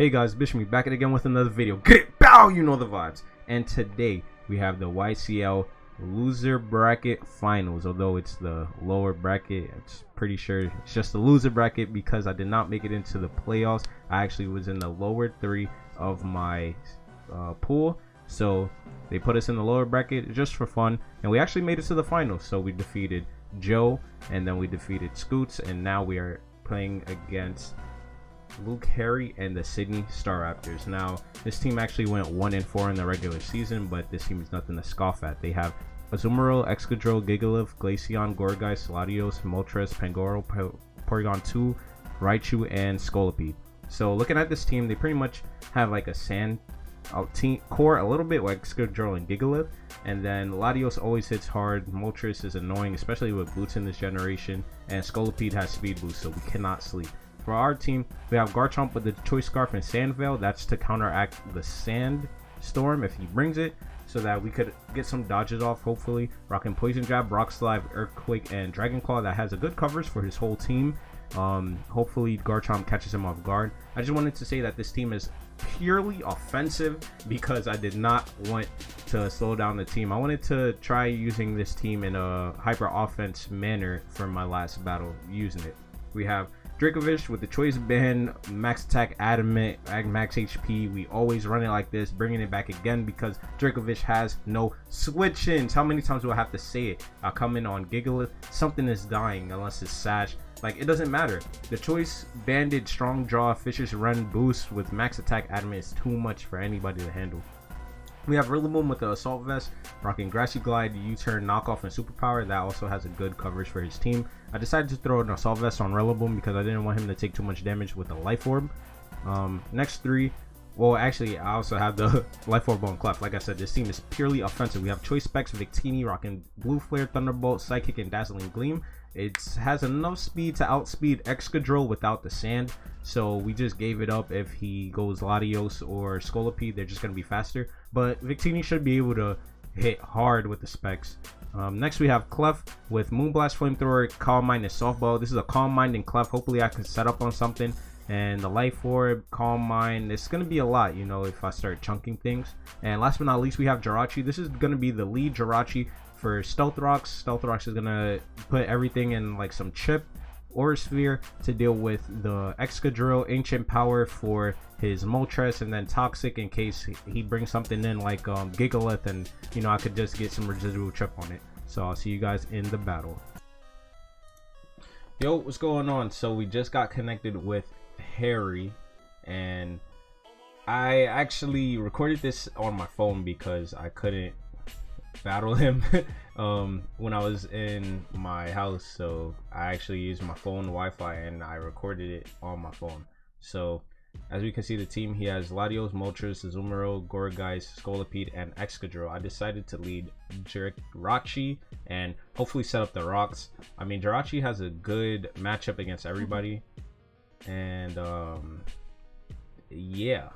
Hey guys, Bishmii back again with another video. Get it, bow, you know the vibes. And today we have the YCL loser bracket finals. Although it's the lower bracket, it's pretty sure it's just the loser bracket because I did not make it into the playoffs. I actually was in the lower three of my pool, so they put us in the lower bracket just for fun, and we actually made it to the finals. So we defeated Joe, and then we defeated Scoots, and now we are playing against LukeHarry and the Sydney Staraptors. Now, this team actually went 1-4 in the regular season, but this team is nothing to scoff at. They have Azumarill, Excadrill, Gigalith, Glaceon, Gourgeist, Latios, Moltres, Pangoro, Porygon 2, Raichu, and Scolipede. So looking at this team, they pretty much have like a sand team core a little bit like Excadrill and Gigalith, and then Latios always hits hard. Moltres is annoying, especially with boots in this generation, and Scolipede has speed boost, so we cannot sleep. For our team, we have Garchomp with the Choice Scarf and Sand Veil. That's to counteract the Sand Storm if he brings it, so that we could get some dodges off, hopefully. Rocking Poison Jab, Rock Slide, Earthquake, and Dragon Claw. That has a good coverage for his whole team. Hopefully Garchomp catches him off guard. I just wanted to say that this team is purely offensive because I did not want to slow down the team. I wanted to try using this team in a hyper offense manner for my last battle using it. We have Dracovish with the Choice Band, Max Attack, Adamant, Max HP. We always run it like this, bringing it back again because Dracovish has no switch-ins. How many times do I have to say it? I'll come in on Gigalith, something is dying unless it's Sash. Like, it doesn't matter. The Choice Banded Strong Draw Fishes Run boost with Max Attack Adamant is too much for anybody to handle. We have Rillaboom with the Assault Vest, rocking Grassy Glide, U-Turn, Knockoff, and Superpower. That also has a good coverage for his team. I decided to throw an Assault Vest on Rillaboom because I didn't want him to take too much damage with the Life Orb. Next three, well, actually, I also have the Life Orb on Clef. Like I said, this team is purely offensive. We have Choice Specs, Victini, rocking Blue Flare, Thunderbolt, Psychic, and Dazzling Gleam. It has enough speed to outspeed Excadrill without the sand, so we just gave it up. If he goes Latios or Scolipede, they're just going to be faster, but Victini should be able to hit hard with the specs. Next we have Clef with Moonblast, Flamethrower, Calm Mind, and Softball. This is a Calm Mind and Clef. Hopefully I can set up on something. And the Life Orb, Calm Mind, it's going to be a lot, you know, if I start chunking things. And last but not least, we have Jirachi. This is going to be the lead Jirachi for Stealth Rocks. Stealth Rocks is going to put everything in like some chip or sphere to deal with the Excadrill, Ancient Power for his Moltres, and then Toxic in case he brings something in like Gigalith, and you know, I could just get some residual chip on it. So I'll see you guys in the battle. Yo, what's going on? So we just got connected with Harry, and I actually recorded this on my phone because I couldn't battle him when I was in my house, so I actually used my phone Wi-Fi and I recorded it on my phone. So as we can see, the team, he has Latios, Moltres, Azumarill, Gourgeist, Scolipede, and Excadrill. I decided to lead Jirachi and hopefully set up the rocks. I mean, Jirachi has a good matchup against everybody, and yeah,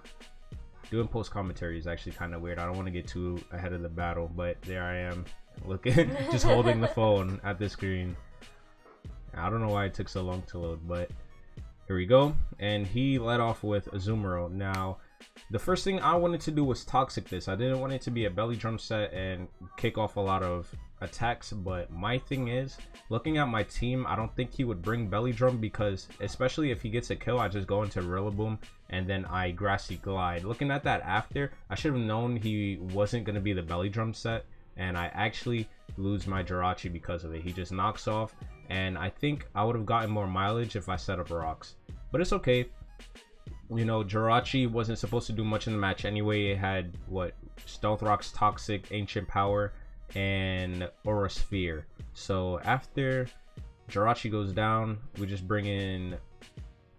doing post commentary is actually kind of weird. I don't want to get too ahead of the battle, but there I am looking, just holding the phone at the screen. I don't know why it took so long to load, but here we go. And he led off with Azumarill. Now, the first thing I wanted to do was Toxic this. I didn't want it to be a belly drum set and kick off a lot of attacks, but my thing is, looking at my team, I don't think he would bring belly drum because, especially if he gets a kill, I just go into Rillaboom and then I Grassy Glide. Looking at that after, I should have known he wasn't going to be the belly drum set, and I actually lose my Jirachi because of it. He just knocks off, and I think I would have gotten more mileage if I set up rocks, but it's okay. You know, Jirachi wasn't supposed to do much in the match anyway. It had what, Stealth Rocks, Toxic, Ancient Power, and Aura Sphere. So after Jirachi goes down, we just bring in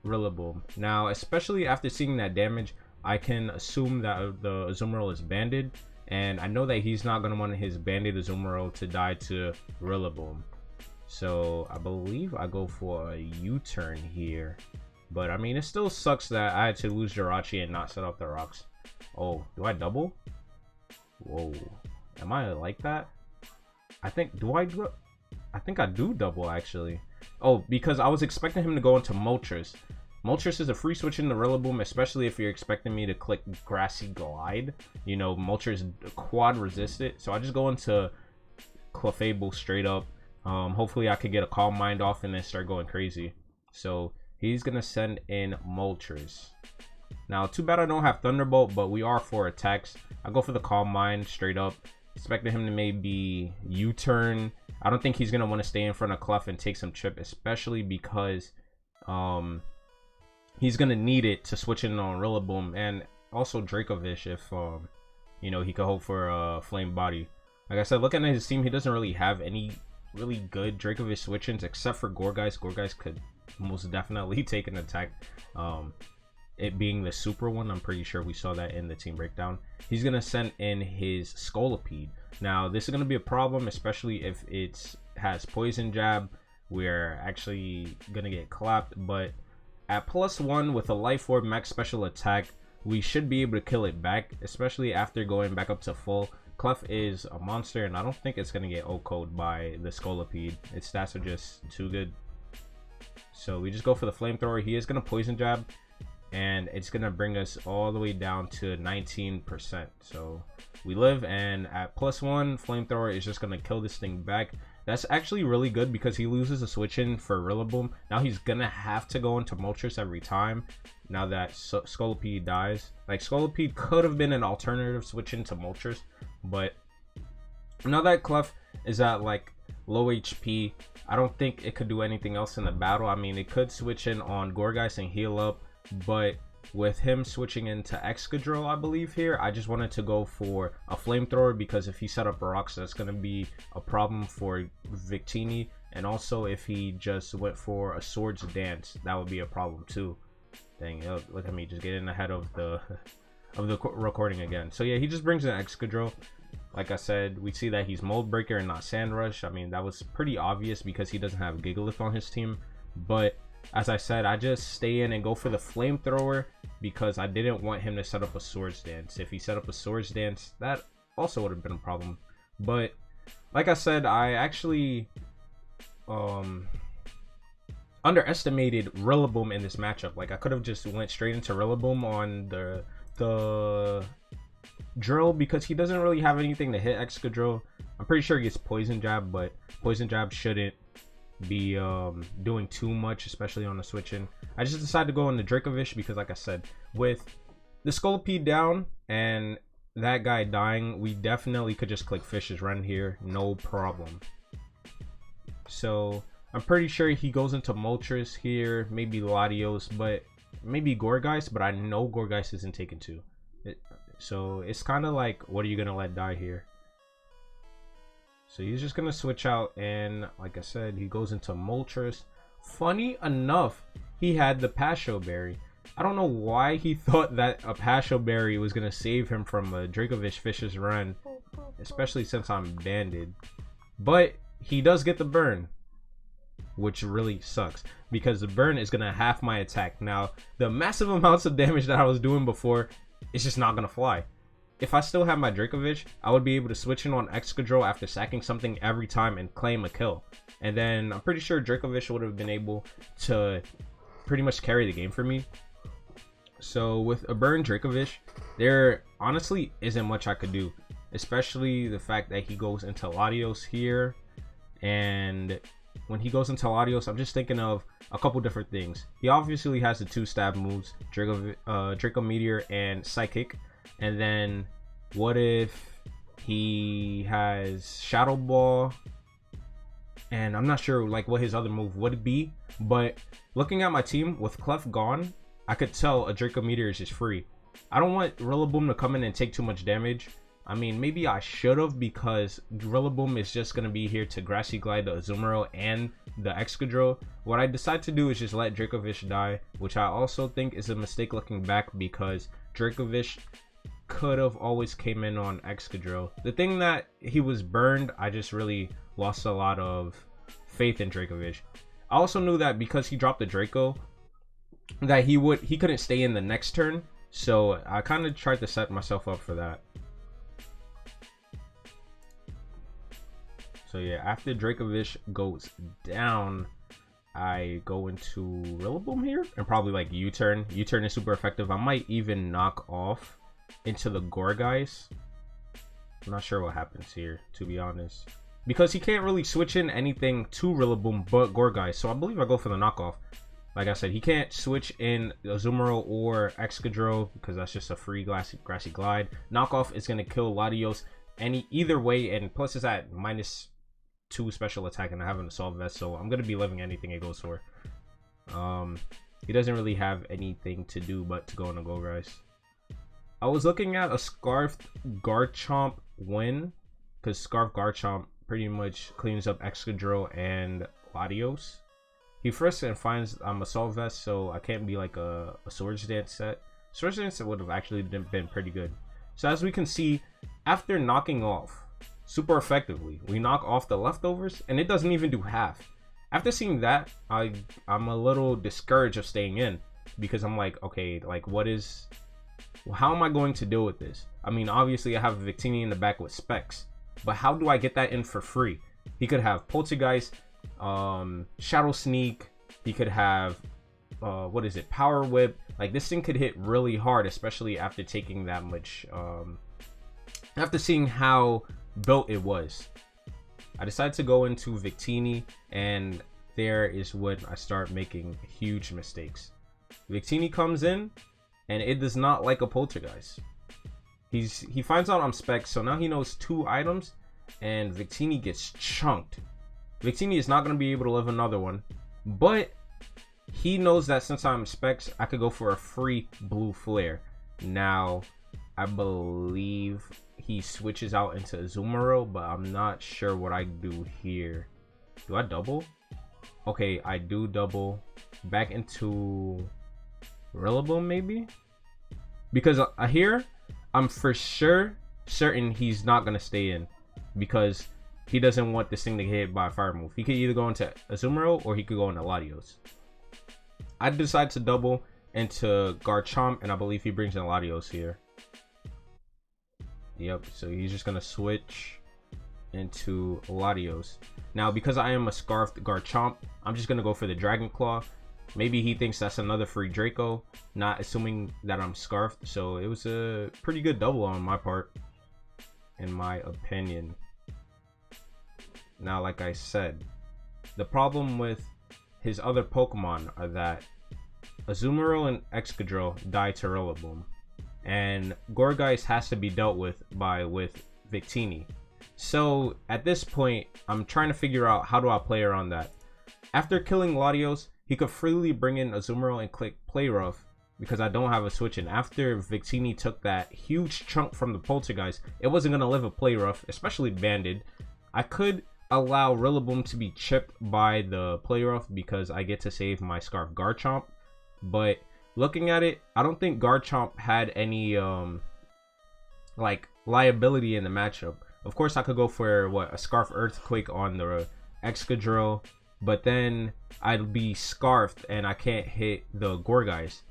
Rillaboom. Now, especially after seeing that damage, I can assume that the Azumarill is banded, and I know that he's not going to want his banded Azumarill to die to Rillaboom. So I believe I go for a U-turn here. But I mean, it still sucks that I had to lose Jirachi and not set up the rocks. Oh, do I double? Whoa, am I like that? I think, I think I do double actually. Oh, because I was expecting him to go into Moltres. Moltres is a free switch in the Rillaboom, especially if you're expecting me to click Grassy Glide. You know, Moltres quad resist it, so I just go into Clefable straight up. Hopefully I could get a Calm Mind off and then start going crazy. So he's gonna send in Moltres. Now, too bad I don't have Thunderbolt, but we are 4 attacks. I go for the Calm Mind straight up, expecting him to maybe U-turn. I don't think he's gonna want to stay in front of Clef and take some chip, especially because he's gonna need it to switch in on Rillaboom and also Dracovish if you know, he could hope for a Flame Body. Like I said, looking at his team, he doesn't really have any really good Dracovish switch-ins except for Gourgeist. Gourgeist could most definitely take an attack. It being the super one, I'm pretty sure we saw that in the team breakdown. He's gonna send in his Scolipede. Now this is gonna be a problem, especially if it has Poison Jab. We're actually gonna get clapped, but at +1 with a Life Orb max special attack, we should be able to kill it back, especially after going back up to full. Clef is a monster, and I don't think it's gonna get O-code by the Scolipede. Its stats are just too good. So we just go for the Flamethrower. He is gonna Poison Jab, and it's gonna bring us all the way down to 19%. So we live, and at +1, Flamethrower is just gonna kill this thing back. That's actually really good because he loses a switch in for Rillaboom. Now he's gonna have to go into Moltres every time now that Scolipede dies. Like, Scolipede could have been an alternative switch into Moltres, but now that Clef is at like low HP, I don't think it could do anything else in the battle. I mean, it could switch in on Gourgeist and heal up, but with him switching into Excadrill, I believe here, I just wanted to go for a Flamethrower because if he set up a Rocks, that's going to be a problem for Victini. And also if he just went for a Swords Dance, that would be a problem too. Dang, look at me just getting ahead of the recording again. So yeah, he just brings in Excadrill. Like I said, we see that he's Mold Breaker and not Sand Rush. I mean, that was pretty obvious because he doesn't have Gigalith on his team. But as I said, I just stay in and go for the Flamethrower because I didn't want him to set up a Swords Dance. If he set up a Swords Dance, that also would have been a problem. But like I said, I actually underestimated Rillaboom in this matchup. Like, I could have just went straight into Rillaboom on the Drill because he doesn't really have anything to hit Excadrill. I'm pretty sure he gets Poison Jab, but Poison Jab shouldn't be doing too much, especially on the switch in. I just decided to go on the Dracovish because, like I said, with the Scolipede down and that guy dying, we definitely could just click Fish's Run here, no problem. So I'm pretty sure he goes into Moltres here, maybe Latios, but maybe Gourgeist, but I know Gourgeist isn't taken too. So it's kind of like, what are you gonna let die here? So he's just gonna switch out, and like I said, he goes into Moltres. Funny enough, he had the Pasho Berry. I don't know why he thought that a Pasho Berry was gonna save him from a Dracovish Fish's Run, especially since I'm banded. But he does get the burn, which really sucks because the burn is gonna half my attack. Now, the massive amounts of damage that I was doing before, it's just not gonna fly. If I still have my Dracovish, I would be able to switch in on Excadrill after sacking something every time and claim a kill. And then I'm pretty sure Dracovish would have been able to pretty much carry the game for me. So with a burn Dracovish, there honestly isn't much I could do. Especially the fact that he goes into Latios here. And when he goes into Latios, I'm just thinking of a couple different things. He obviously has the 2 stab moves, Draco Meteor and Psychic. And then what if he has Shadow Ball? And I'm not sure like what his other move would be, but looking at my team with Clef gone, I could tell a Draco Meteor is just free. I don't want Rillaboom to come in and take too much damage. I mean, maybe I should have because Rillaboom is just going to be here to Grassy Glide the Azumarill and the Excadrill. What I decide to do is just let Dracovish die, which I also think is a mistake looking back because Dracovish could have always came in on Excadrill. The thing that he was burned, I just really lost a lot of faith in Dracovish. I also knew that because he dropped the Draco, that he couldn't stay in the next turn. So I kind of tried to set myself up for that. So yeah, after Dracovish goes down, I go into Rillaboom here and probably like U-turn. U-turn is super effective. I might even knock off into the Gourgeist. I'm not sure what happens here, to be honest, because he can't really switch in anything to Rillaboom but Gourgeist. So I believe I go for the knockoff. Like I said, he can't switch in Azumarill or Excadrill because that's just a free grassy glide. Knockoff is going to kill Latios either way, and plus it's at -2 special attack, and I have an Assault Vest, so I'm going to be living anything it goes for. He doesn't really have anything to do but to go on a Gourgeist. I was looking at a Scarfed Garchomp win, because Scarf Garchomp pretty much cleans up Excadrill and Latios. He first and finds I'm Assault Vest, so I can't be like a Swords Dance set. Swords Dance would have actually been pretty good. So as we can see, after knocking off super effectively, we knock off the leftovers, and it doesn't even do half. After seeing that, I'm a little discouraged of staying in, because I'm like, okay, like how am I going to deal with this? I mean, obviously I have Victini in the back with Specs, but how do I get that in for free? He could have Poltergeist, Shadow Sneak, he could have what is it, Power Whip. Like, this thing could hit really hard, especially after taking that much after seeing how built it was. I decided to go into Victini, and there is when I start making huge mistakes. Victini comes in, and it does not like a Poltergeist. He finds out I'm Specs, so now he knows 2 items, and Victini gets chunked. Victini is not going to be able to live another one, but he knows that since I'm Specs, I could go for a free blue flare. Now, I believe he switches out into Azumarill, but I'm not sure what I do here. Do I double? Okay, I do double back into Rillaboom maybe? Because here, I'm for certain he's not going to stay in, because he doesn't want this thing to get hit by a fire move. He could either go into Azumarill or he could go into Latios. I decide to double into Garchomp, and I believe he brings in Latios here. Yep, so he's just gonna switch into Latios. Now, because I am a Scarfed Garchomp, I'm just gonna go for the Dragon Claw. Maybe he thinks that's another free Draco, not assuming that I'm Scarfed. So it was a pretty good double on my part, in my opinion. Now, like I said, the problem with his other Pokemon are that Azumarill and Excadrill die to Rillaboom, and Gourgeist has to be dealt with with Victini. So at this point, I'm trying to figure out how do I play around that. After killing Latios, he could freely bring in Azumarill and click Play Rough, because I don't have a switch in. After Victini took that huge chunk from the Poltergeist, it wasn't going to live a Play Rough, especially Banded. I could allow Rillaboom to be chipped by the Play Rough because I get to save my Scarf Garchomp, but looking at it, I don't think Garchomp had any like liability in the matchup. Of course, I could go for a Scarf Earthquake on the Excadrill, but then I'd be Scarfed and I can't hit the Gourgeist.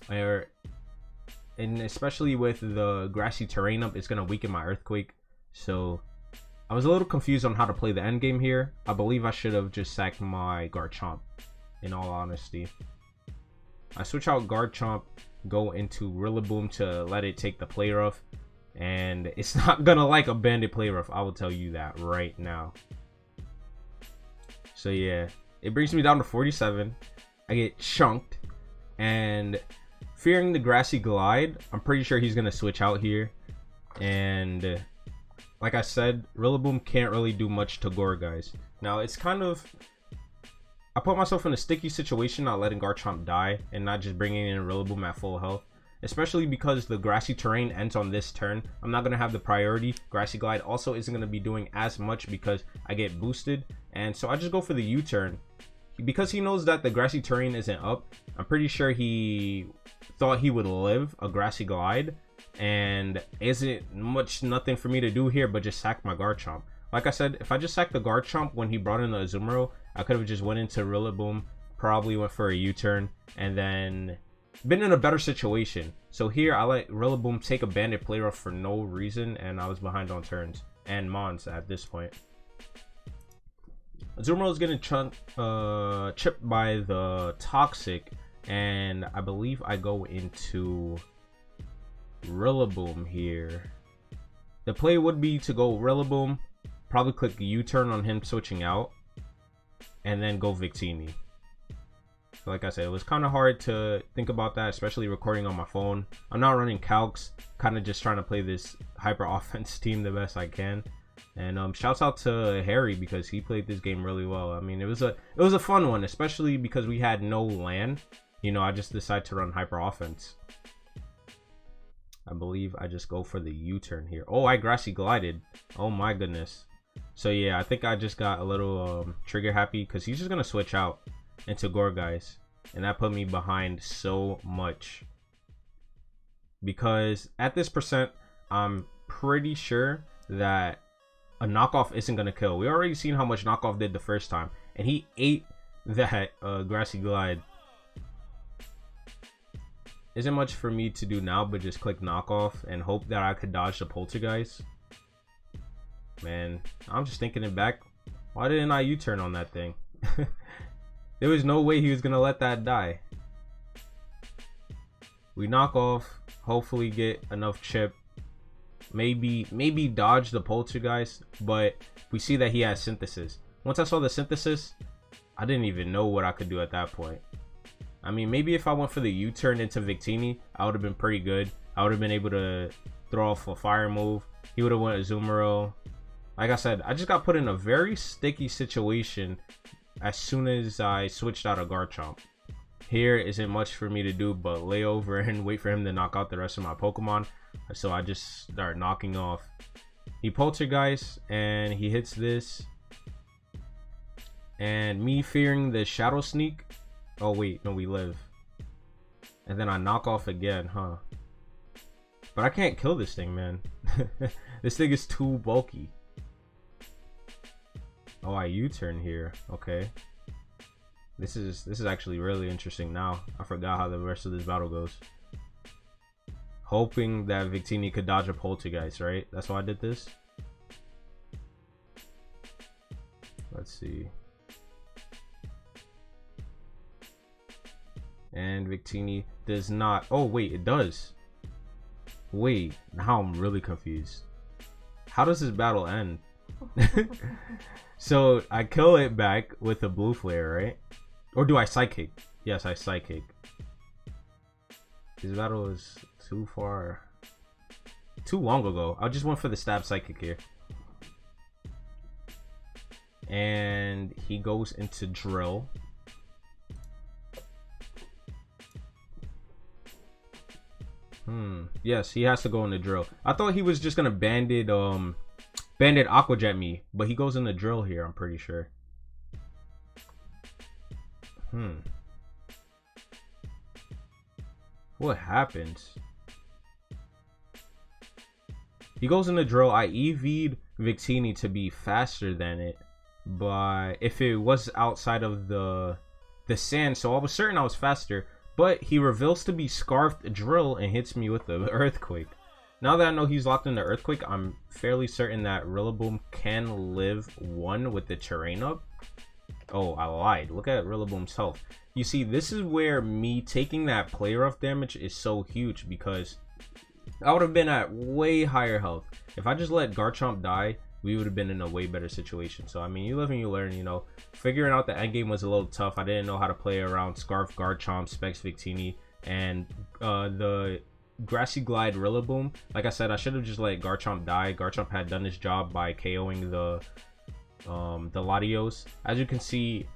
And especially with the grassy terrain up, it's gonna weaken my Earthquake. So I was a little confused on how to play the end game here. I believe I should have just sacked my Garchomp, in all honesty. I switch out Garchomp, go into Rillaboom to let it take the Play Rough, and it's not gonna like a Banded Play Rough, I will tell you that right now. So yeah, it brings me down to 47. I get chunked, and fearing the Grassy Glide, I'm pretty sure he's gonna switch out here. And like I said, Rillaboom can't really do much to Gourgeist. Now, it's kind of, I put myself in a sticky situation not letting Garchomp die and not just bringing in Rillaboom at full health, especially because the grassy terrain ends on this turn. I'm not going to have the priority. Grassy Glide also isn't going to be doing as much because I get boosted, and so I just go for the U-turn. Because he knows that the grassy terrain isn't up, I'm pretty sure he thought he would live a Grassy Glide, and isn't nothing for me to do here but just sack my Garchomp. Like I said, if I just sacked the Garchomp when he brought in the Azumarill, I could have just went into Rillaboom, probably went for a U-turn, and then been in a better situation. So here I let Rillaboom take a Banded Play Rough for no reason, and I was behind on turns and Mons at this point. Azumarill is getting chipped by the Toxic, and I believe I go into Rillaboom here. The play would be to go Rillaboom, probably click U-turn on him switching out, and then go Victini. So like I said, it was kind of hard to think about that, especially recording on my phone. I'm not running calcs, kind of just trying to play this hyper offense team the best I can. And shouts out to Harry because he played this game really well. I mean, it was a fun one, especially because we had no land. You know, I just decided to run hyper offense. I believe I just go for the U-turn here. Oh, I grassy glided. Oh my goodness. So yeah, I think I just got a little trigger happy because he's just gonna switch out into Gourgeist, and that put me behind so much. Because at this percent, I'm pretty sure that a knockoff isn't gonna kill. We already seen how much knockoff did the first time, and he ate that grassy glide. Isn't much for me to do now but just click knockoff and hope that I could dodge the Poltergeist. Man, I'm just thinking it back. Why didn't I U-turn on that thing? There was no way he was gonna let that die. We knock off, hopefully get enough chip, maybe dodge the Poltergeist, but we see that he has Synthesis. Once I saw the Synthesis, I didn't even know what I could do at that point. I mean, maybe if I went for the U-turn into Victini, I would have been pretty good. I would have been able to throw off a fire move. He would have went Azumarill. Like I said, I just got put in a very sticky situation as soon as I switched out of Garchomp. Here isn't much for me to do but lay over and wait for him to knock out the rest of my Pokemon. So I just start knocking off. He Poltergeist and he hits this. And me fearing the Shadow Sneak. Oh wait, no, we live. And then I knock off again, huh? But I can't kill this thing, man. This thing is too bulky. Oh, I U-turn here. Okay. This is actually really interesting now. I forgot how the rest of this battle goes. Hoping that Victini could dodge a Poltergeist, right? That's why I did this. Let's see. And Victini does not. Oh wait, it does. Wait, now I'm really confused. How does this battle end? So I kill it back with a blue flare, right? Or do I Psychic? Yes, I Psychic. This battle is too long ago. I just went for the stab Psychic here. And he goes into Drill. Yes, he has to go in the Drill. I thought he was just gonna banded Aqua Jet me, but he goes in the Drill here, I'm pretty sure. What happens? He goes in the Drill. I EV'd Victini to be faster than it, but if it was outside of the sand, so I was certain I was faster. But he reveals to be Scarfed Drill and hits me with the Earthquake. Now that I know he's locked in the Earthquake, I'm fairly certain that Rillaboom can live 1 with the terrain up. Oh, I lied. Look at Rillaboom's health. You see, this is where me taking that play rough damage is so huge, because I would have been at way higher health. If I just let Garchomp die, we would have been in a way better situation. So I mean, you live and you learn, you know. Figuring out the end game was a little tough. I didn't know how to play around Scarf, Garchomp, Specs, Victini, and the Grassy Glide Rillaboom. Like I said, I should have just let Garchomp die. Garchomp had done his job by KOing the Latios. As you can see,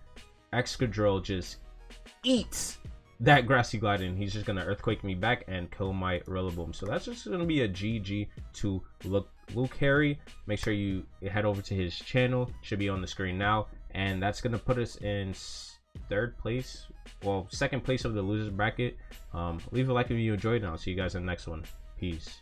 Excadrill just eats that Grassy Glide, and he's just gonna Earthquake me back and kill my Rillaboom. So that's just gonna be a GG to LukeHarry. Make sure you head over to his channel, should be on the screen now, and that's gonna put us in 3rd place, well, 2nd place of the losers bracket. Leave a like if you enjoyed, and I'll see you guys in the next one. Peace.